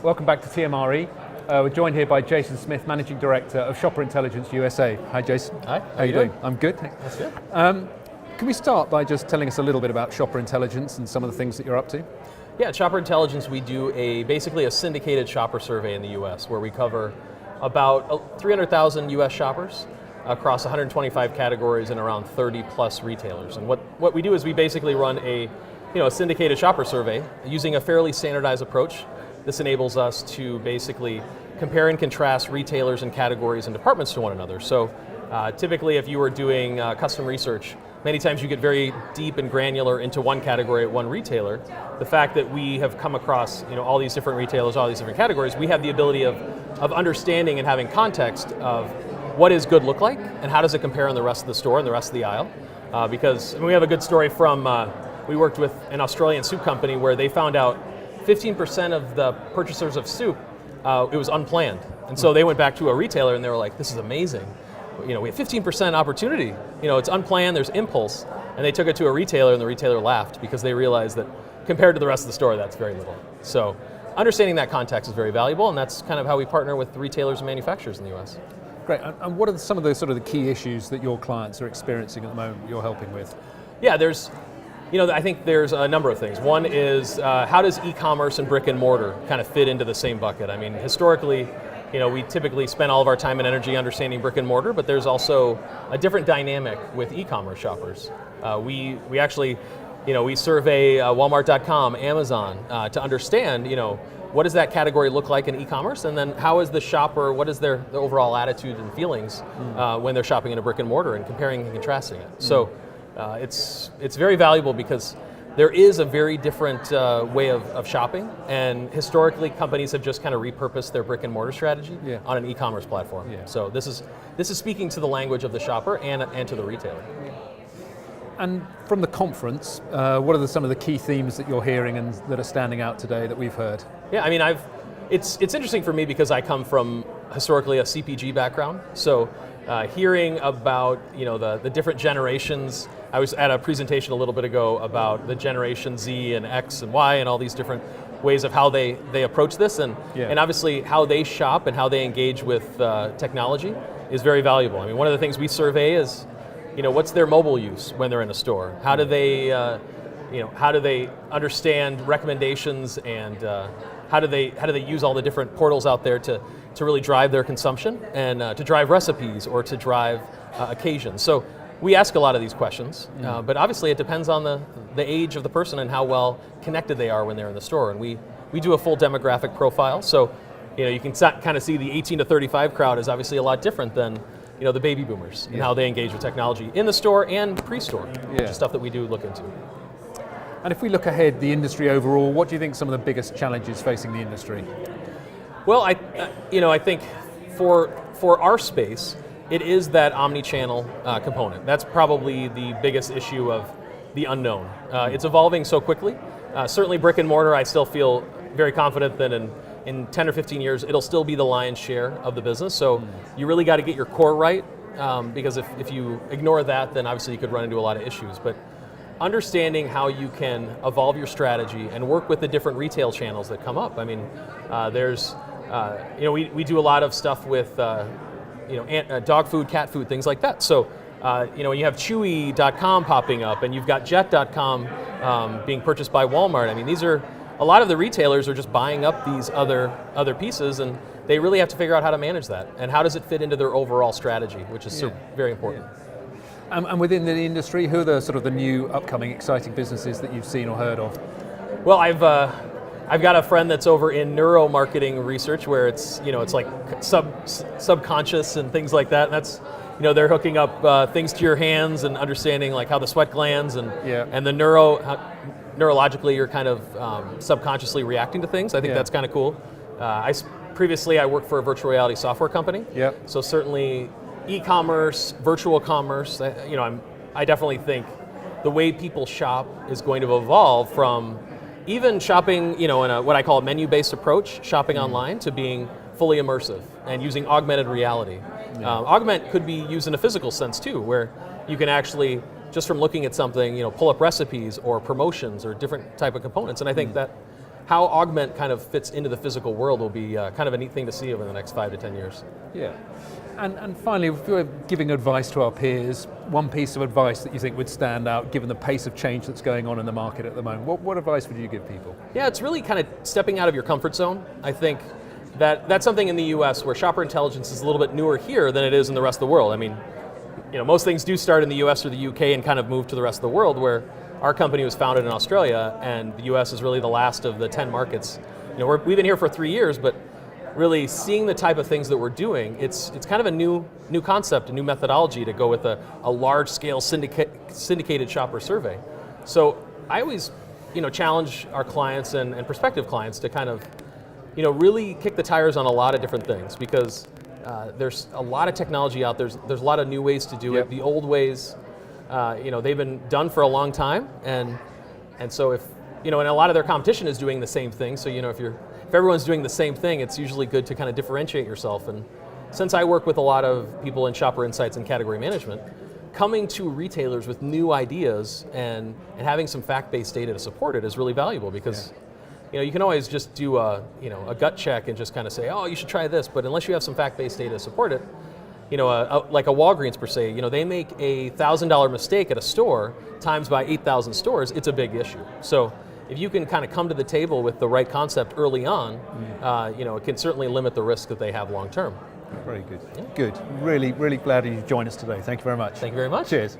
Welcome back to TMRE. We're joined here by Jason Smith, Managing Director of Shopper Intelligence USA. Hi, Jason. Hi. How are you doing? I'm good. That's good. Can we start by just telling us a little bit about Shopper Intelligence and some of the things that you're up to? Yeah, at Shopper Intelligence, we do basically a syndicated shopper survey in the US where we cover about 300,000 US shoppers across 125 categories and around 30 plus retailers. And what we do is we basically run a syndicated shopper survey using a fairly standardized approach. This enables us to basically compare and contrast retailers and categories and departments to one another. So typically if you were doing custom research, many times you get very deep and granular into one category at one retailer. The fact that we have come across all these different retailers, all these different categories, we have the ability of understanding and having context of what does good look like and how does it compare in the rest of the store and the rest of the aisle. Because we have a good story from, we worked with an Australian soup company where they found out 15% of the purchasers of soup, it was unplanned. And so they went back to a retailer and they were like, this is amazing. We have 15% opportunity. It's unplanned, there's impulse. And they took it to a retailer and the retailer laughed because they realized that compared to the rest of the store, that's very little. So understanding that context is very valuable, and that's kind of how we partner with retailers and manufacturers in the US. Great, and what are some of the sort of the key issues that your clients are experiencing at the moment you're helping with? Yeah, I think there's a number of things. One is how does e-commerce and brick and mortar kind of fit into the same bucket? I mean, historically, we typically spend all of our time and energy understanding brick and mortar, but there's also a different dynamic with e-commerce shoppers. We actually, we survey Walmart.com, Amazon to understand, what does that category look like in e-commerce, and then how is the shopper, what is their overall attitude and feelings when they're shopping in a brick and mortar and comparing and contrasting it. So it's very valuable because there is a very different way of shopping, and historically companies have just kind of repurposed their brick and mortar strategy on an e-commerce platform. Yeah. So this is speaking to the language of the shopper and to the retailer. And from the conference, what are some of the key themes that you're hearing and that are standing out today that we've heard? Yeah, I mean, it's interesting for me because I come from historically a CPG background. So hearing about the different generations. I was at a presentation a little bit ago about the generation Z and X and Y and all these different ways of how they approach this, and obviously how they shop and how they engage with technology is very valuable. I mean, one of the things we survey is what's their mobile use when they're in a store? How do they understand recommendations, and how do they use all the different portals out there to really drive their consumption and to drive recipes or to drive occasions? So we ask a lot of these questions, but obviously it depends on the age of the person and how well connected they are when they're in the store. And we do a full demographic profile, so you can kind of see the 18 to 35 crowd is obviously a lot different than the baby boomers and how they engage with technology in the store and pre-store, which is stuff that we do look into. And if we look ahead, the industry overall, what do you think some of the biggest challenges facing the industry? Well, I think for our space, it is that omni-channel component. That's probably the biggest issue of the unknown. It's evolving so quickly. Certainly brick and mortar, I still feel very confident that in 10 or 15 years, it'll still be the lion's share of the business. So you really got to get your core right, because if you ignore that, then obviously you could run into a lot of issues. But understanding how you can evolve your strategy and work with the different retail channels that come up. I mean, we do a lot of stuff with dog food, cat food, things like that. So, you have Chewy.com popping up, and you've got Jet.com being purchased by Walmart. I mean, a lot of the retailers are just buying up these other pieces, and they really have to figure out how to manage that, and how does it fit into their overall strategy, which is very important. Yeah. And within the industry, who are the new upcoming exciting businesses that you've seen or heard of? Well, I've got a friend that's over in neuromarketing research, where it's like subconscious and things like that. And that's they're hooking up things to your hands and understanding like how the sweat glands and the neurologically you're kind of subconsciously reacting to things. I think that's kind of cool. Previously I worked for a virtual reality software company. Yep. So certainly e-commerce, virtual commerce. I definitely think the way people shop is going to evolve from even shopping, in what I call a menu-based approach, shopping online, to being fully immersive and using augmented reality. Augment could be used in a physical sense too, where you can actually, just from looking at something, pull up recipes or promotions or different type of components. And I think that how augment kind of fits into the physical world will be kind of a neat thing to see over the next 5 to 10 years. Yeah. And finally, if you were giving advice to our peers, one piece of advice that you think would stand out given the pace of change that's going on in the market at the moment, what advice would you give people? Yeah, it's really kind of stepping out of your comfort zone. I think that's something in the US where shopper intelligence is a little bit newer here than it is in the rest of the world. I mean, most things do start in the US or the UK and kind of move to the rest of the world, where our company was founded in Australia, and the US is really the last of the 10 markets. We've been here for 3 years, but really seeing the type of things that we're doing, it's kind of a new concept, a new methodology to go with a large-scale syndicated shopper survey. So I always challenge our clients and prospective clients to kind of really kick the tires on a lot of different things, because there's a lot of technology out there. There's a lot of new ways to do it. The old ways, they've been done for a long time, and so if and a lot of their competition is doing the same thing. So if everyone's doing the same thing, it's usually good to kind of differentiate yourself. And since I work with a lot of people in shopper insights and category management, coming to retailers with new ideas and having some fact-based data to support it is really valuable, because you can always just do a gut check and just kind of say, oh, you should try this, but unless you have some fact-based data to support it, like a Walgreens per se, they make a $1,000 mistake at a store times by 8,000 stores, it's a big issue. So if you can kind of come to the table with the right concept early on, it can certainly limit the risk that they have long term. Very good. Yeah. Good. Really, really glad you joined us today. Thank you very much. Thank you very much. Cheers.